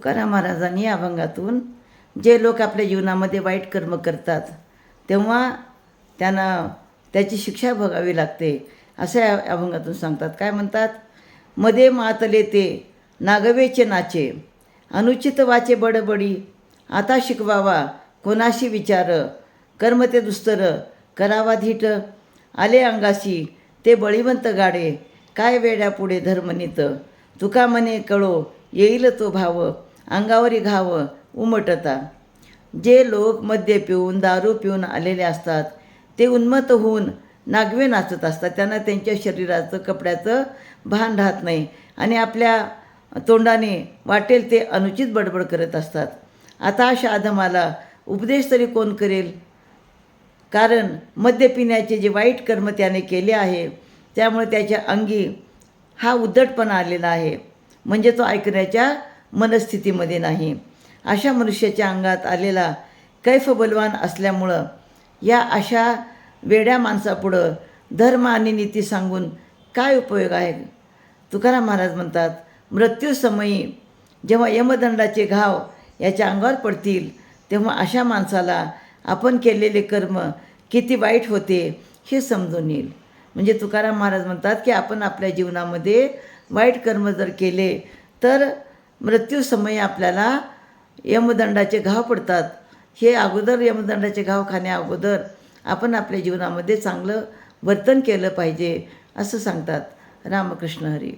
तुकाराम महाराजांनी या अभंगातून जे लोक आपल्या जीवनामध्ये वाईट कर्म करतात तेव्हा त्यांना त्याची शिक्षा भोगावी लागते असं या अभंगातून सांगतात. काय म्हणतात? मध्ये मातले ते नागवेचे नाचे, अनुचित वाचे बडबडी, आता शिकवावा कोणाशी विचार, कर्म ते दुस्तर करावा धीट, आले अंगाशी ते बळीवंत गाडे, काय वेड्या पुढे धर्मनीत, तुका मने कळो येईल तो भाव, अंगावरी घाव उमटता. जे लोक मद्य पिऊन दारू पिऊन आलेले असतात ते उन्मत्त होऊन नागवे नाचत असतात. त्यांना त्यांच्या शरीराचं कपड्याचं भान राहत नाही आणि आपल्या तोंडाने वाटेल ते अनुचित बडबड करत असतात. आता अशा अधमाला उपदेश तरी कोण करेल? कारण मद्य पिण्याचे जे वाईट कर्म त्याने केले आहे त्यामुळे त्याच्या अंगी हा उद्धटपणा आलेला आहे, म्हणजे तो ऐकण्याच्या मनस्थितीमध्ये नाही. अशा मनुष्याच्या अंगात आलेला कैफ बलवान असल्यामुळं या अशा वेड्या माणसापुढं धर्म आणि नीती सांगून काय उपयोग आहे? तुकाराम महाराज म्हणतात, मृत्यूसमयी जेव्हा यमदंडाचे घाव याच्या अंगावर पडतील तेव्हा अशा माणसाला आपण केलेले कर्म किती वाईट होते हे समजून येईल. म्हणजे तुकाराम महाराज म्हणतात की आपण आपल्या जीवनामध्ये वाईट कर्म जर केले तर मृत्यूसमयी आपल्याला यमदंडाचे घाव पडतात. हे अगोदर यमदंडाचे घाव खाण्या अगोदर आपण आपल्या जीवनामध्ये चांगलं वर्तन केलं पाहिजे असं सांगतात. रामकृष्ण हरी.